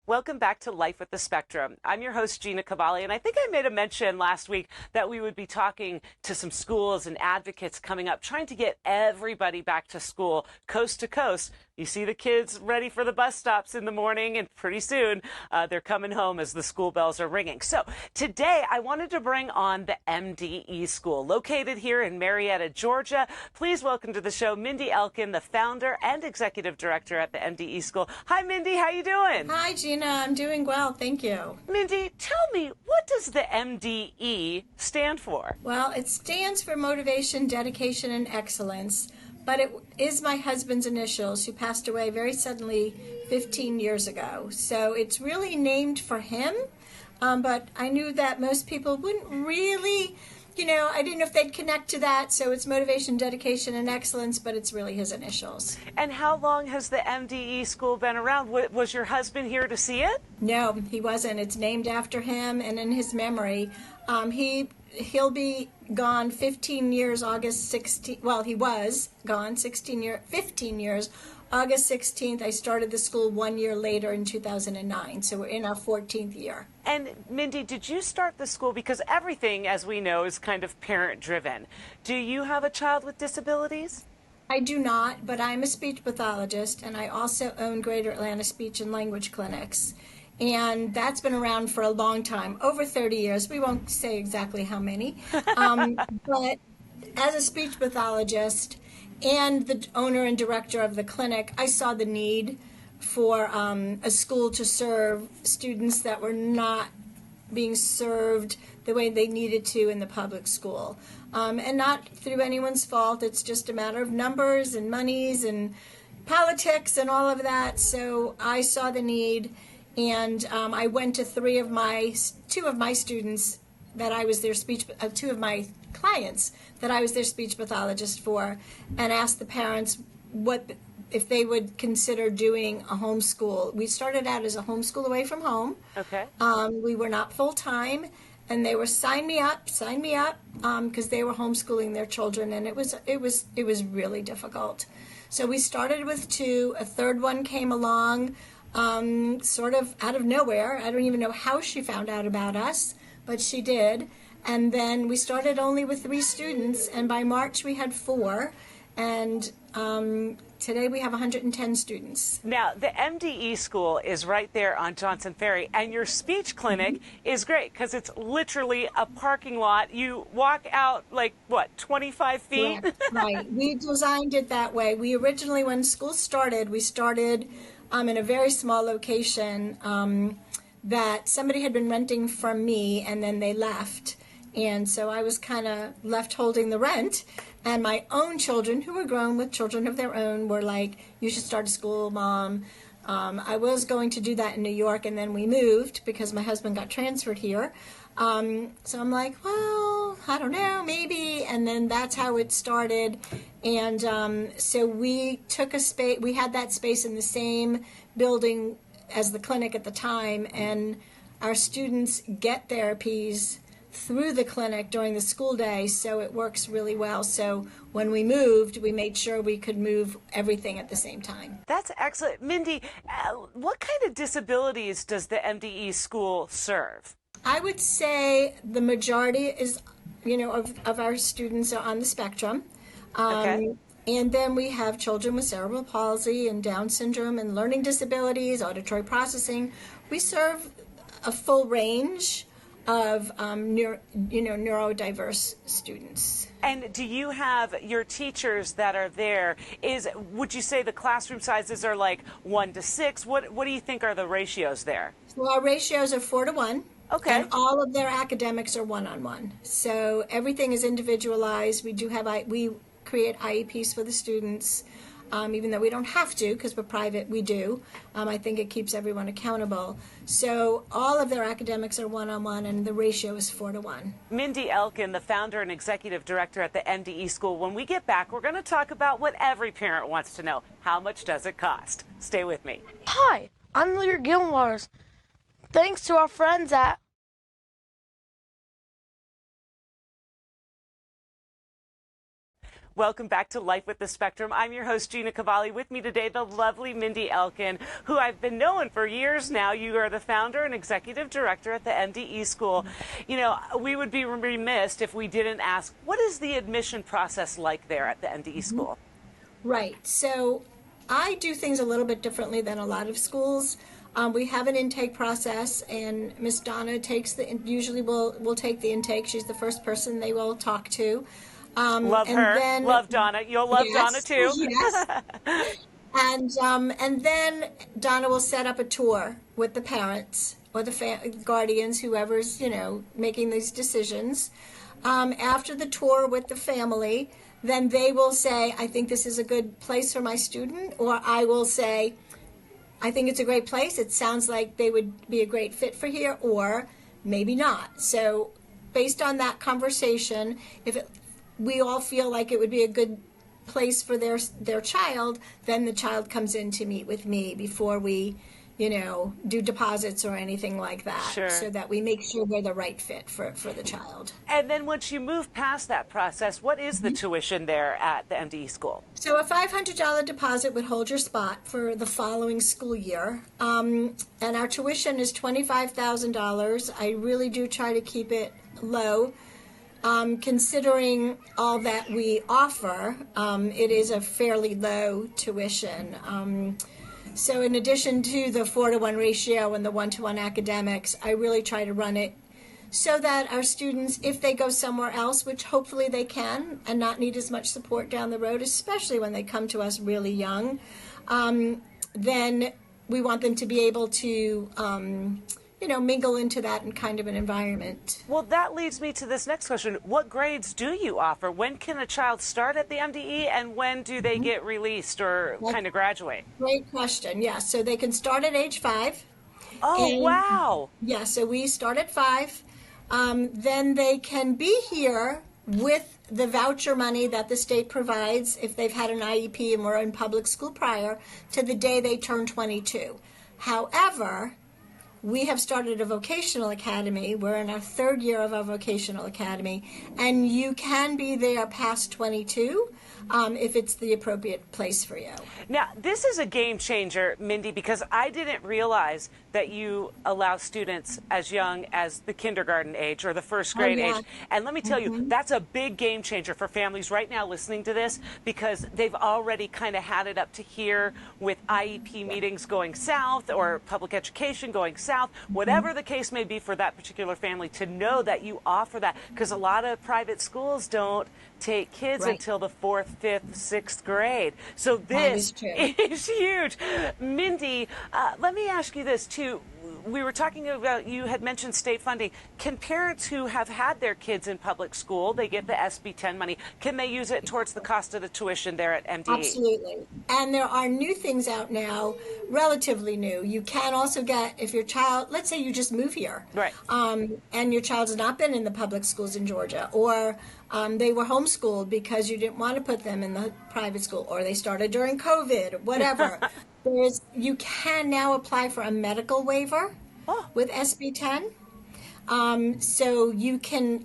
Welcome back to Life with the Spectrum. I'm your host, Gina Cavalli, and I think I made a mention last week that we would be talking to some schools and advocates coming up, trying to get everybody back to school, coast to coast. You see the kids ready for the bus stops in the morning, and pretty soon they're coming home as the school bells are ringing. So today I wanted to bring on the MDE school, located here in Marietta, Georgia. Please welcome to the show Mindy Elkan, the founder and executive director at the MDE school. Hi, Mindy. How you doing? Hi, Gina. I'm doing well. Thank you. Mindy, tell me, what does the MDE stand for? Well, it stands for Motivation, Dedication, and Excellence, but it is my husband's initials, who passed away very suddenly 15 years ago. So it's really named for him, but I knew that most people wouldn't really, I didn't know if they'd connect to that. So it's Motivation, Dedication, and Excellence, but it's really his initials. And how long has the MDE school been around? Was your husband here to see it? No, he wasn't. It's named after him and in his memory. He'll be gone 15 years, August 16th. Well, he was gone 15 years. August 16th, I started the school 1 year later in 2009. So we're in our 14th year. And Mindy, did you start the school? Because everything, as we know, is kind of parent-driven. Do you have a child with disabilities? I do not, but I'm a speech pathologist, and I also own Greater Atlanta Speech and Language Clinics. And that's been around for a long time, over 30 years. We won't say exactly how many. But as a speech pathologist and the owner and director of the clinic, I saw the need for a school to serve students that were not being served the way they needed to in the public school. And not through anyone's fault. It's just a matter of numbers and monies and politics and all of that. So I saw the need. And I went to two of my students that I was their two of my clients that I was their speech pathologist for, and asked the parents if they would consider doing a homeschool. We started out as a homeschool away from home. Okay. We were not full time, and they were sign me up, because they were homeschooling their children, and it was really difficult. So we started with two. A third one came along. Sort of out of nowhere. I don't even know how she found out about us, but she did. And then we started only with 3 students, and by March we had 4, and today we have 110 students. Now, the MDE school is right there on Johnson Ferry, and your speech clinic is great because it's literally a parking lot. You walk out 25 feet? Right. We designed it that way. We originally, when school started, we started in a very small location that somebody had been renting from me, and then they left. And so I was kind of left holding the rent. And my own children, who were grown with children of their own, were like, "You should start a school, Mom." I was going to do that in New York, and then we moved because my husband got transferred here. So I'm like, well, I don't know, maybe. And then that's how it started. And so we took a space, we had that space in the same building as the clinic at the time. And our students get therapies through the clinic during the school day, so it works really well. So when we moved, we made sure we could move everything at the same time. That's excellent. Mindy, what kind of disabilities does the MDE school serve? I would say the majority is, of our students are on the spectrum. Okay. And then we have children with cerebral palsy and Down syndrome and learning disabilities, auditory processing. We serve a full range of neurodiverse students. And do you have your teachers that are there? Would you say the classroom sizes are like 1 to 6? What do you think are the ratios there? Well, our ratios are 4 to 1. Okay. And all of their academics are one-on-one. So everything is individualized. We create IEPs for the students. Even though we don't have to because we're private, we do. I think it keeps everyone accountable. So all of their academics are one-on-one, and the ratio is 4 to 1. Mindy Elkan, the founder and executive director at the MDE school. When we get back, we're going to talk about what every parent wants to know. How much does it cost? Stay with me. Hi, I'm Lear Gilmars. Thanks to our friends at Welcome back to Life with the Spectrum. I'm your host, Gina Cavalli. With me today, the lovely Mindy Elkan, who I've been knowing for years now. You are the founder and executive director at the MDE school. You know, we would be remiss if we didn't ask, what is the admission process like there at the MDE school? Right. So I do things a little bit differently than a lot of schools. We have an intake process, and Miss Donna usually will take the intake. She's the first person they will talk to. Love her. Then, love Donna. You'll love Donna too. Yes. And then Donna will set up a tour with the parents or the guardians, whoever's making these decisions. After the tour with the family, then they will say, "I think this is a good place for my student," or I will say, "I think it's a great place. It sounds like they would be a great fit for here," or maybe not. So based on that conversation, we all feel like it would be a good place for their child, then the child comes in to meet with me before we, do deposits or anything like that. Sure. So that we make sure we're the right fit for the child. And then once you move past that process, what is the tuition there at the MDE school? So a $500 deposit would hold your spot for the following school year. And our tuition is $25,000. I really do try to keep it low. Considering all that we offer, it is a fairly low tuition. So in addition to the 4-to-1 ratio and the 1-to-1 academics, I really try to run it so that our students, if they go somewhere else, which hopefully they can, and not need as much support down the road, especially when they come to us really young, then we want them to be able to mingle into that in kind of an environment. Well, that leads me to this next question. What grades do you offer? When can a child start at the MDE, and when do they get released or kind of graduate? Great question. Yeah, so they can start at age 5. Oh, wow. Yeah, so we start at 5. Then they can be here with the voucher money that the state provides if they've had an IEP and were in public school prior to the day they turn 22. However, we have started a vocational academy. We're in our 3rd year of our vocational academy, and you can be there past 22 if it's the appropriate place for you. Now, this is a game changer, Mindy, because I didn't realize that you allow students as young as the kindergarten age or the 1st grade age. And let me tell you, that's a big game changer for families right now listening to this, because they've already kind of had it up to here with IEP meetings going south or public education going south, whatever the case may be for that particular family, to know that you offer that, because a lot of private schools don't take kids until the 4th, 5th, 6th grade. So this is huge. Mindy, let me ask you this too. We were talking about, you had mentioned state funding. Can parents who have had their kids in public school, they get the SB 10 money, can they use it towards the cost of the tuition there at MDE? Absolutely. And there are new things out now, relatively new. You can also get, if your child, let's say you just move here, right, and your child has not been in the public schools in Georgia, or they were homeschooled because you didn't want to put them in the private school, or they started during COVID, whatever. You can now apply for a medical waiver with SB 10. So you can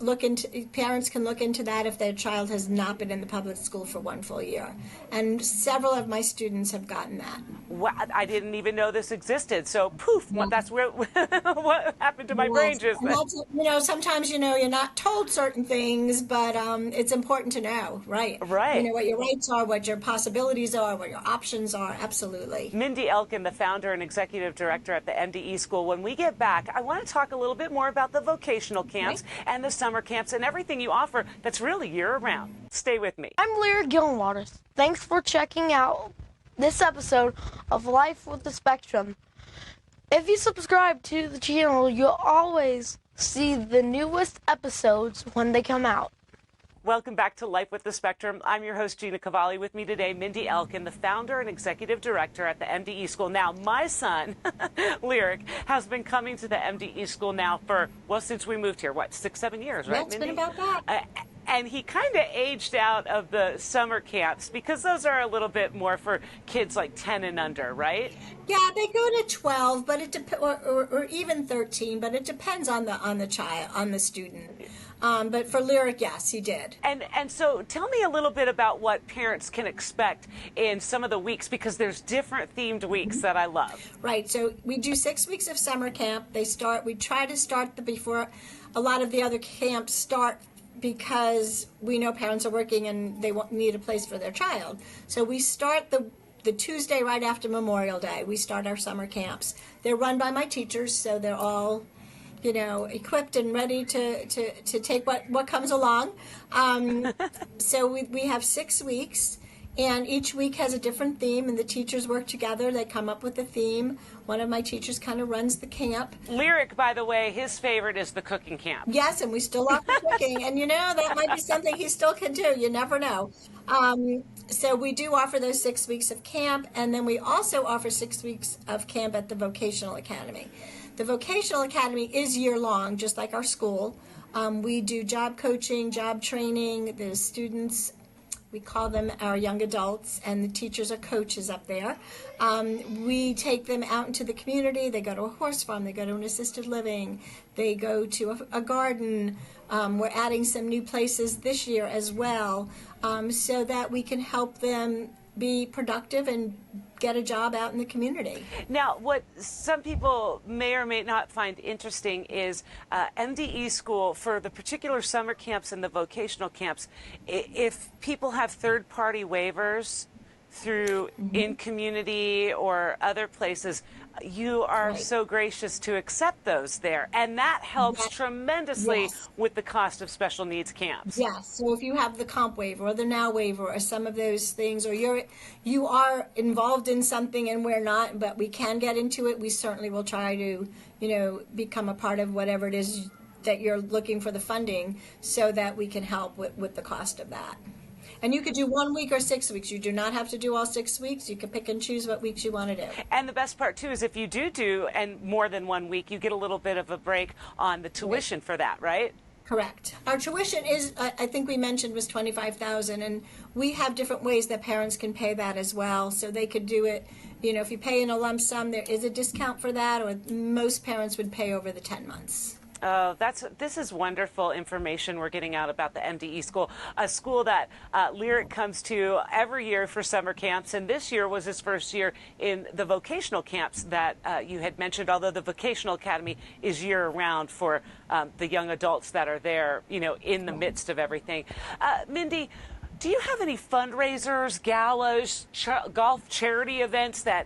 parents can look into that if their child has not been in the public school for 1 full year. And several of my students have gotten that. Wow, I didn't even know this existed. So poof, that's where what happened to my brain just then. Sometimes, you're not told certain things, but it's important to know, right? Right. What your rights are, what your possibilities are, what your options are, absolutely. Mindy Elkan, the founder and executive director at the MDE school. When we get back, I want to talk a little bit more about the vocational camps and the summer camps and everything you offer that's really year-round. Stay with me. I'm Lyra Gillenwaters. Thanks for checking out this episode of Life with the Spectrum. If you subscribe to the channel, you'll always see the newest episodes when they come out. Welcome back to Life with the Spectrum. I'm your host, Gina Cavalli. With me today, Mindy Elkan, the founder and executive director at the MDE school. Now, my son, Lyric, has been coming to the MDE school now for, since we moved here, 6, 7 years, right, Mindy? Mindy? It's been about that. And he kind of aged out of the summer camps because those are a little bit more for kids like 10 and under, right? Yeah, they go to 12, but or even 13, but it depends on the child, on the student. But for Lyric, yes, he did. And so tell me a little bit about what parents can expect in some of the weeks, because there's different themed weeks that I love. Right. So we do 6 weeks of summer camp. We try to start before a lot of the other camps start, because we know parents are working and they need a place for their child. So we start the Tuesday right after Memorial Day. We start our summer camps. They're run by my teachers, so they're all equipped and ready to take what comes along. So we have 6 weeks, and each week has a different theme, and the teachers work together. They come up with a theme. One of my teachers kind of runs the camp. Lyric, by the way, his favorite is the cooking camp. Yes, and we still offer cooking, and that might be something he still can do. You never know. So we do offer those 6 weeks of camp, and then we also offer 6 weeks of camp at the Vocational Academy. The Vocational Academy is year-long, just like our school. We do job coaching, job training. The students, we call them our young adults, and the teachers are coaches up there. We take them out into the community. They go to a horse farm. They go to an assisted living. They go to a garden. We're adding some new places this year as well, so that we can help them be productive and get a job out in the community. Now, what some people may or may not find interesting is MDE school, for the particular summer camps and the vocational camps, if people have third-party waivers through in community or other places, you are so gracious to accept those there, and that helps tremendously with the cost of special needs camps. Yes. So if you have the comp waiver or the now waiver or some of those things, or you are involved in something and we're not, but we can get into it, we certainly will try to become a part of whatever it is that you're looking for the funding, so that we can help with the cost of that. And you could do 1 week or 6 weeks. You do not have to do all 6 weeks. You can pick and choose what weeks you want to do. And the best part, too, is if you do and more than 1 week, you get a little bit of a break on the tuition for that, right? Correct. Our tuition is, I think we mentioned, was $25,000, and we have different ways that parents can pay that as well. So they could do it, if you pay in a lump sum, there is a discount for that, or most parents would pay over the 10 months. Oh, this is wonderful information we're getting out about the MDE school, a school that Lyric comes to every year for summer camps, and this year was his first year in the vocational camps that you had mentioned, although the Vocational Academy is year-round for the young adults that are there, in the midst of everything. Mindy, do you have any fundraisers, galas, golf charity events that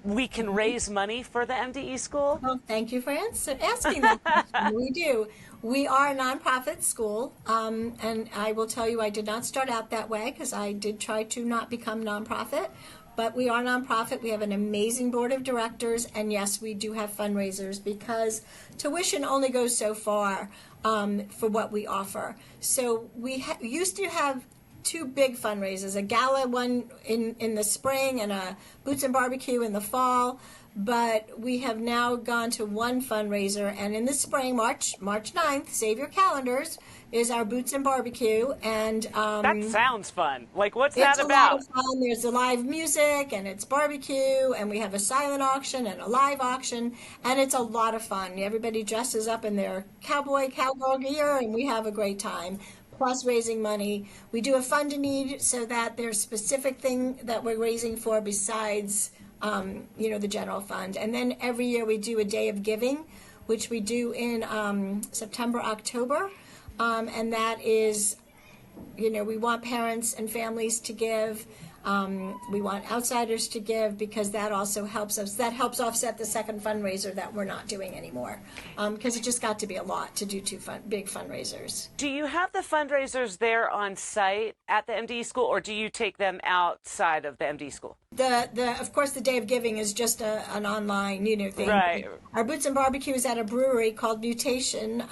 we can raise money for the MDE school? Well, thank you for asking that question. We do. We are a nonprofit school, and I will tell you, I did not start out that way, because I did try to not become nonprofit. But we are nonprofit. We have an amazing board of directors, and yes, we do have fundraisers, because tuition only goes so far for what we offer. So we used to have 2 big fundraisers, a gala one in the spring and a Boots and Barbecue in the fall, but we have now gone to 1 fundraiser, and in the spring, March 9th, save your calendars, is our Boots and Barbecue. And that sounds fun. Like, what's that about? It's a lot of fun. There's the live music, and it's barbecue, and we have a silent auction and a live auction, and it's a lot of fun. Everybody dresses up in their cowgirl gear, and we have a great time. Plus raising money. We do a fund to need, so that there's specific thing that we're raising for besides, the general fund. And then every year we do a day of giving, which we do in September, October. And that is, we want parents and families to give. We want outsiders to give, because that also helps us. That helps offset the second fundraiser that we're not doing anymore, because it just got to be a lot to do 2 big fundraisers. Do you have the fundraisers there on site at the MDE school, or do you take them outside of the MDE school? Of course, the Day of Giving is just an online, thing. Right. Our Boots and Barbecue is at a brewery called Mutation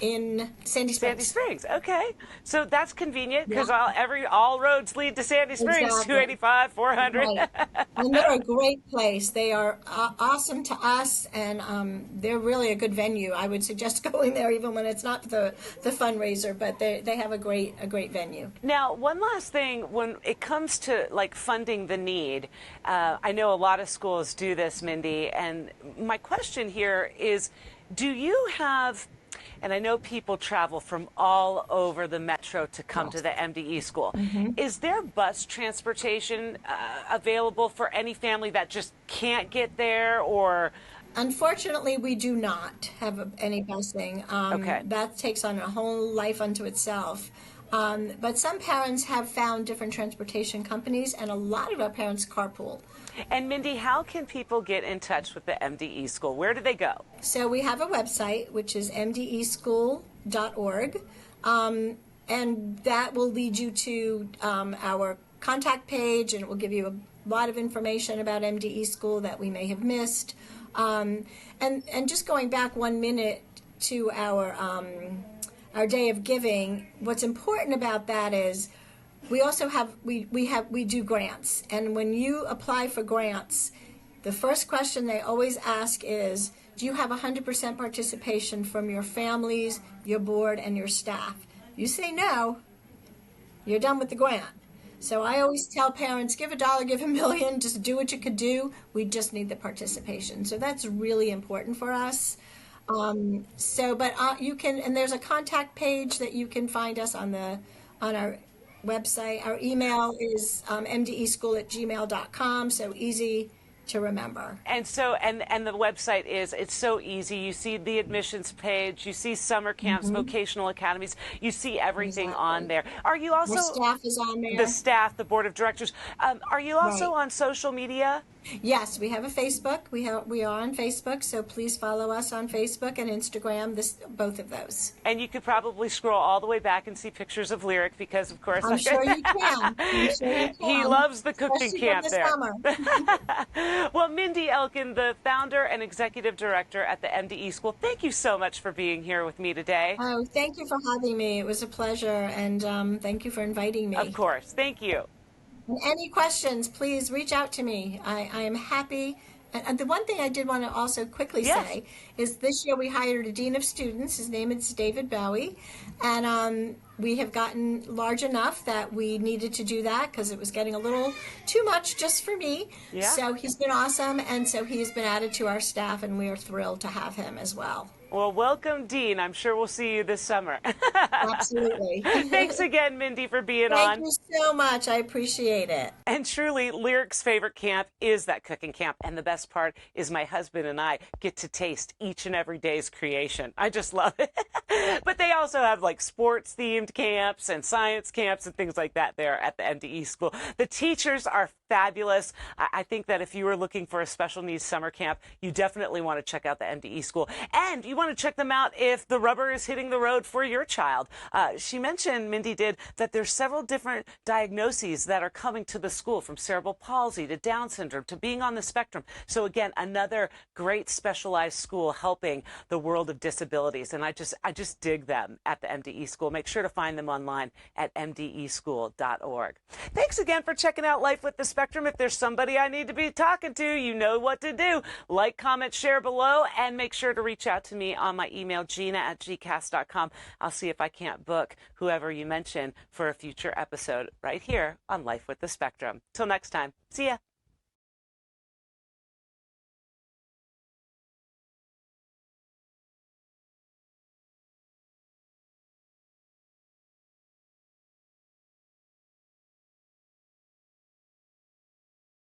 in Sandy Springs. Sandy Springs. Okay, so that's convenient, because all roads lead to Sandy Springs. Exactly. 285, 400. Right. And they're a great place. They are awesome to us, and they're really a good venue. I would suggest going there even when it's not the fundraiser, but they have a great venue. Now, one last thing, when it comes to funding the need, I know a lot of schools do this, Mindy, and my question here is, do you have and I know people travel from all over the metro to come to the MDE school. Is there bus transportation available for any family that just can't get there, or? Unfortunately, we do not have any busing. Okay. That takes on a whole life unto itself. But some parents have found different transportation companies, and a lot of our parents carpool. And Mindy, how can people get in touch with the MDE school? Where do they go? So we have a website, which is mdeschool.org, and that will lead you to our contact page, and it will give you a lot of information about MDE school that we may have missed. And just going back 1 minute to our day of giving, what's important about that is we also have we do grants, and when you apply for grants, the first question they always ask is, do you have 100% participation from your families, your board, and your staff? You say no, you're done with the grant. So I always tell parents, give $1, give $1 million, just do what you could do. We just need the participation. So that's really important for us. You can, and there's a contact page that you can find us on our website. Our email is mdeschool@gmail.com, so easy to remember. And so, and the website is, it's so easy. You see the admissions page, you see summer camps, vocational academies, you see everything on there. Are you also? The staff is on there. The staff, the board of directors. Are you also on social media? Yes, we have a Facebook. We are on Facebook, so please follow us on Facebook and Instagram. Both of those. And you could probably scroll all the way back and see pictures of Lyric, because of course I'm sure you can. He loves the cooking camp this there. Summer. Well, Mindy Elkan, the founder and executive director at the MDE School, thank you so much for being here with me today. Oh, thank you for having me. It was a pleasure, and thank you for inviting me. Of course. Thank you. And any questions, please reach out to me. I am happy. And the one thing I did want to also quickly say is this year we hired a dean of students. His name is David Bowie. And we have gotten large enough that we needed to do that because it was getting a little too much just for me. Yeah. So he's been awesome. And so he has been added to our staff, and we are thrilled to have him as well. Well, welcome, Dean. I'm sure we'll see you this summer. Absolutely. Thanks again, Mindy, for being on. Thank you so much. I appreciate it. And truly, Lyric's favorite camp is that cooking camp. And the best part is my husband and I get to taste each and every day's creation. I just love it. But they also have like sports-themed camps and science camps and things like that there at the MDE school. The teachers are fabulous. I think that if you were looking for a special needs summer camp, you definitely want to check out the MDE school. And you want to check them out if the rubber is hitting the road for your child. She mentioned, Mindy did, that there's several different diagnoses that are coming to the school, from cerebral palsy to Down syndrome to being on the spectrum. So again, another great specialized school helping the world of disabilities. And I just dig them at the MDE school. Make sure to find them online at mdeschool.org. Thanks again for checking out Life with the Spectrum. If there's somebody I need to be talking to, you know what to do. Like, comment, share below, and make sure to reach out to me on my email, gina@gcast.com. I'll see if I can't book whoever you mention for a future episode right here on Life with the Spectrum. Till next time, see ya.